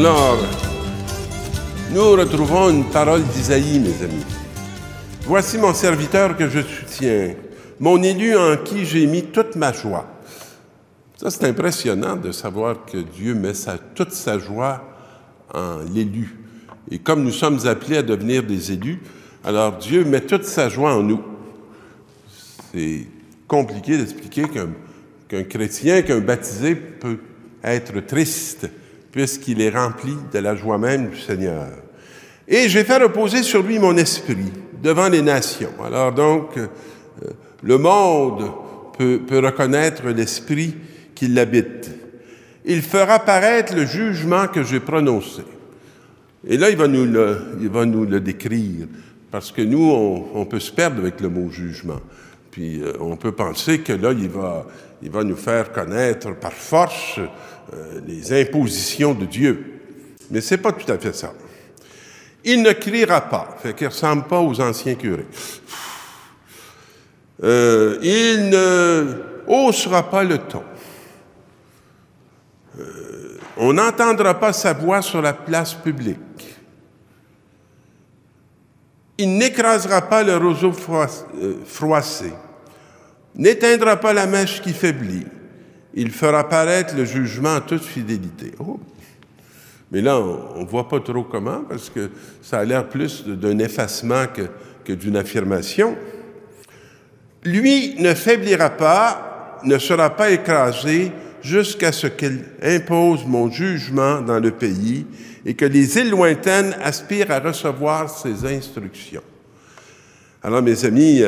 Alors, nous retrouvons une parole d'Isaïe, mes amis. « Voici mon serviteur que je soutiens, mon élu en qui j'ai mis toute ma joie. » Ça, c'est impressionnant de savoir que Dieu met toute sa joie en l'élu. Et comme nous sommes appelés à devenir des élus, alors Dieu met toute sa joie en nous. C'est compliqué d'expliquer qu'un chrétien, qu'un baptisé peut être triste, puisqu'il est rempli de la joie même du Seigneur. Et j'ai fait reposer sur lui mon esprit devant les nations. Alors donc, le monde peut reconnaître l'esprit qui l'habite. Il fera paraître le jugement que j'ai prononcé. Et là, il va nous le décrire, parce que nous, on peut se perdre avec le mot jugement. Puis on peut penser que là, il va nous faire connaître par force les impositions de Dieu. Mais ce n'est pas tout à fait ça. Il ne criera pas, fait qu'il ne ressemble pas aux anciens curés. Il ne haussera pas le ton. On n'entendra pas sa voix sur la place publique. Il n'écrasera pas le roseau froissé, n'éteindra pas la mèche qui faiblit. Il fera paraître le jugement en toute fidélité. Oh. Mais là, on ne voit pas trop comment, parce que ça a l'air plus d'un effacement que d'une affirmation. Lui ne faiblira pas, ne sera pas écrasé, jusqu'à ce qu'il impose mon jugement dans le pays et que les îles lointaines aspirent à recevoir ses instructions. Alors, mes amis,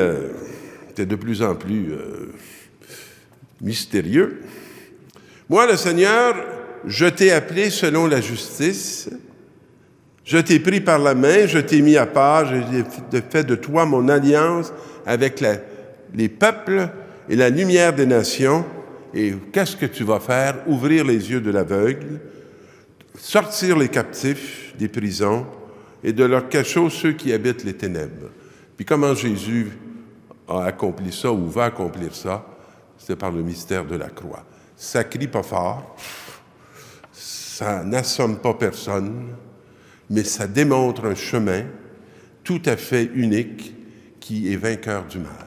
c'est de plus en plus mystérieux. Moi, le Seigneur, je t'ai appelé selon la justice, je t'ai pris par la main, je t'ai mis à part, j'ai fait de toi mon alliance avec les peuples et la lumière des nations. Et qu'est-ce que tu vas faire? Ouvrir les yeux de l'aveugle, sortir les captifs des prisons et de leur cachot ceux qui habitent les ténèbres. Puis comment Jésus a accompli ça ou va accomplir ça? C'est par le mystère de la croix. Ça crie pas fort, ça n'assomme pas personne, mais ça démontre un chemin tout à fait unique qui est vainqueur du mal.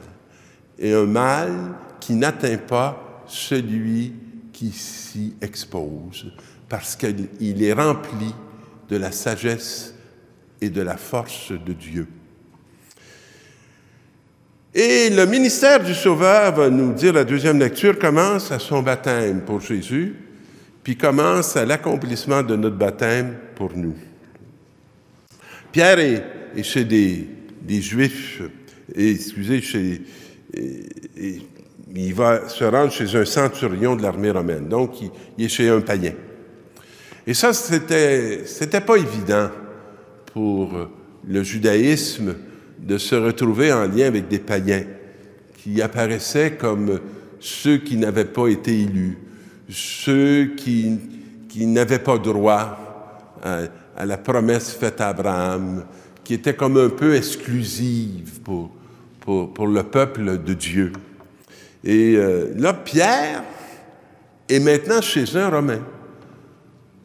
Et un mal qui n'atteint pas celui qui s'y expose, parce qu'il est rempli de la sagesse et de la force de Dieu. Et le ministère du Sauveur, va nous dire, la deuxième lecture, commence à son baptême pour Jésus, puis commence à l'accomplissement de notre baptême pour nous. Pierre est chez des Juifs, il va se rendre chez un centurion de l'armée romaine. Donc, il est chez un païen. Et ça, c'était pas évident pour le judaïsme de se retrouver en lien avec des païens qui apparaissaient comme ceux qui n'avaient pas été élus, ceux qui n'avaient pas droit à la promesse faite à Abraham, qui étaient comme un peu exclusives pour le peuple de Dieu. Et là, Pierre est maintenant chez un Romain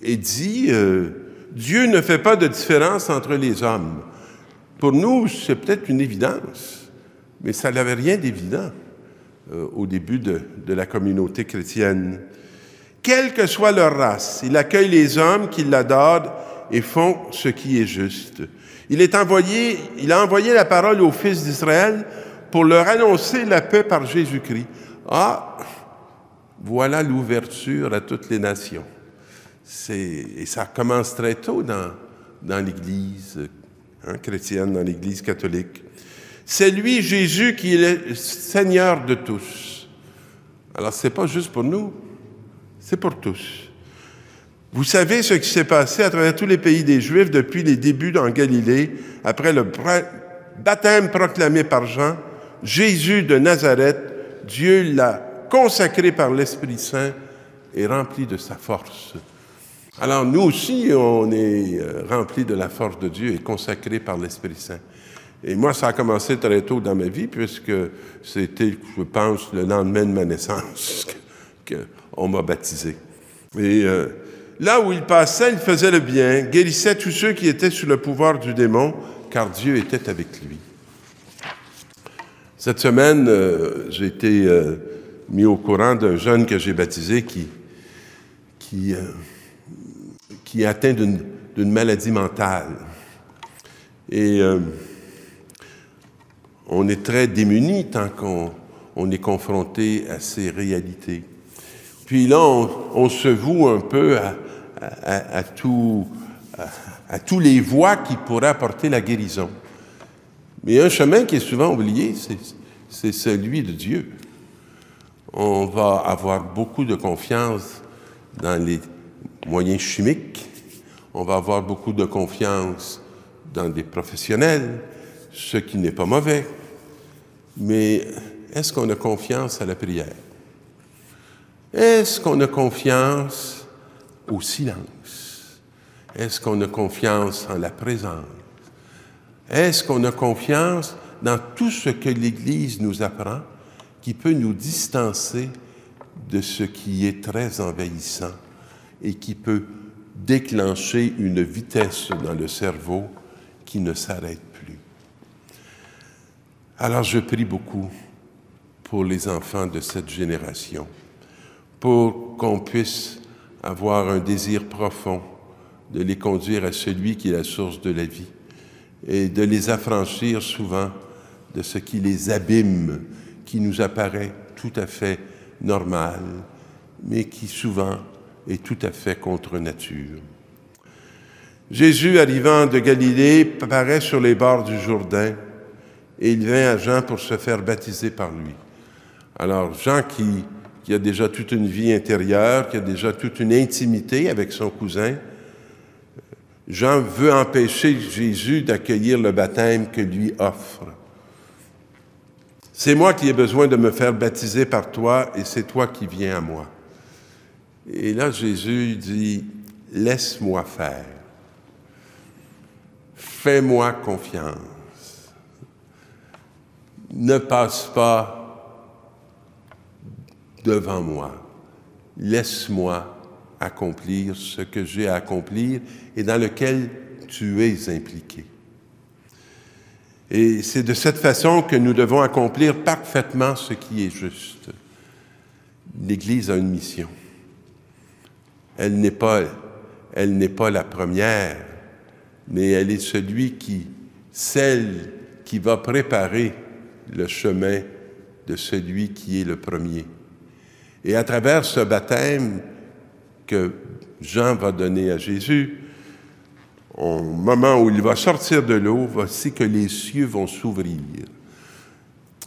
et dit Dieu ne fait pas de différence entre les hommes. Pour nous, c'est peut-être une évidence, mais ça n'avait rien d'évident au début de la communauté chrétienne. Quelle que soit leur race, il accueille les hommes qui l'adorent et font ce qui est juste. Il a envoyé la parole aux fils d'Israël pour leur annoncer la paix par Jésus-Christ. Ah, voilà l'ouverture à toutes les nations. Et ça commence très tôt dans l'Église chrétienne, dans l'Église catholique. C'est lui, Jésus, qui est le Seigneur de tous. Alors, ce n'est pas juste pour nous, c'est pour tous. Vous savez ce qui s'est passé à travers tous les pays des Juifs depuis les débuts en Galilée, après le baptême proclamé par Jean. Jésus de Nazareth, Dieu l'a consacré par l'Esprit Saint et rempli de sa force. Alors nous aussi, on est remplis de la force de Dieu et consacrés par l'Esprit Saint. Et moi, ça a commencé très tôt dans ma vie, puisque c'était, je pense, le lendemain de ma naissance qu'on m'a baptisé. Et là où il passait, il faisait le bien, guérissait tous ceux qui étaient sous le pouvoir du démon, car Dieu était avec lui. Cette semaine, j'ai été mis au courant d'un jeune que j'ai baptisé qui est atteint d'une maladie mentale. Et on est très démunis tant qu'on est confronté à ces réalités. Puis là, on se voue un peu à tous les voies qui pourraient apporter la guérison. Mais un chemin qui est souvent oublié, c'est celui de Dieu. On va avoir beaucoup de confiance dans les moyens chimiques, on va avoir beaucoup de confiance dans des professionnels, ce qui n'est pas mauvais. Mais est-ce qu'on a confiance à la prière? Est-ce qu'on a confiance au silence? Est-ce qu'on a confiance en la présence? Est-ce qu'on a confiance dans tout ce que l'Église nous apprend qui peut nous distancer de ce qui est très envahissant et qui peut déclencher une vitesse dans le cerveau qui ne s'arrête plus? Alors je prie beaucoup pour les enfants de cette génération, pour qu'on puisse avoir un désir profond de les conduire à celui qui est la source de la vie et de les affranchir souvent de ce qui les abîme, qui nous apparaît tout à fait normal, mais qui souvent est tout à fait contre nature. Jésus, arrivant de Galilée, paraît sur les bords du Jourdain et il vient à Jean pour se faire baptiser par lui. Alors, Jean qui a déjà toute une vie intérieure, qui a déjà toute une intimité avec son cousin, Jean veut empêcher Jésus d'accueillir le baptême que lui offre. C'est moi qui ai besoin de me faire baptiser par toi et c'est toi qui viens à moi. Et là, Jésus dit, laisse-moi faire. Fais-moi confiance. Ne passe pas devant moi. Laisse-moi accomplir ce que j'ai à accomplir et dans lequel tu es impliqué. Et c'est de cette façon que nous devons accomplir parfaitement ce qui est juste. L'Église a une mission. Elle n'est pas la première, mais elle est celle qui va préparer le chemin de celui qui est le premier. Et à travers ce baptême que Jean va donner à Jésus, au moment où il va sortir de l'eau, voici que les cieux vont s'ouvrir.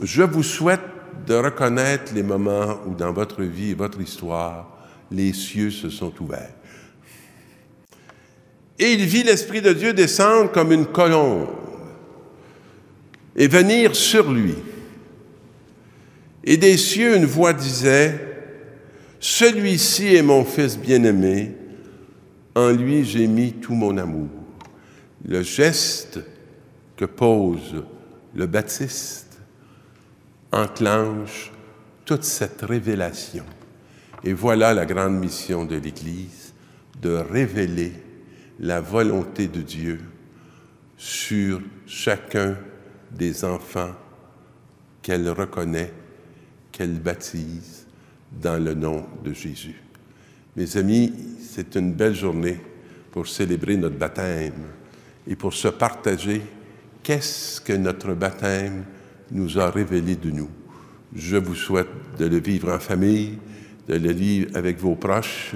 Je vous souhaite de reconnaître les moments où dans votre vie et votre histoire, les cieux se sont ouverts. Et il vit l'Esprit de Dieu descendre comme une colombe et venir sur lui. Et des cieux, une voix disait, « Celui-ci est mon Fils bien-aimé, en lui j'ai mis tout mon amour. » Le geste que pose le baptiste enclenche toute cette révélation. Et voilà la grande mission de l'Église, de révéler la volonté de Dieu sur chacun des enfants qu'elle reconnaît, qu'elle baptise dans le nom de Jésus. Mes amis, c'est une belle journée pour célébrer notre baptême et pour se partager qu'est-ce que notre baptême nous a révélé de nous. Je vous souhaite de le vivre en famille, de le vivre avec vos proches,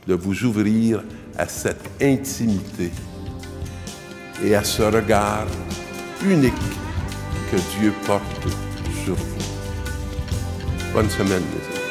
de vous ouvrir à cette intimité et à ce regard unique que Dieu porte sur vous. Bonne semaine, mes amis.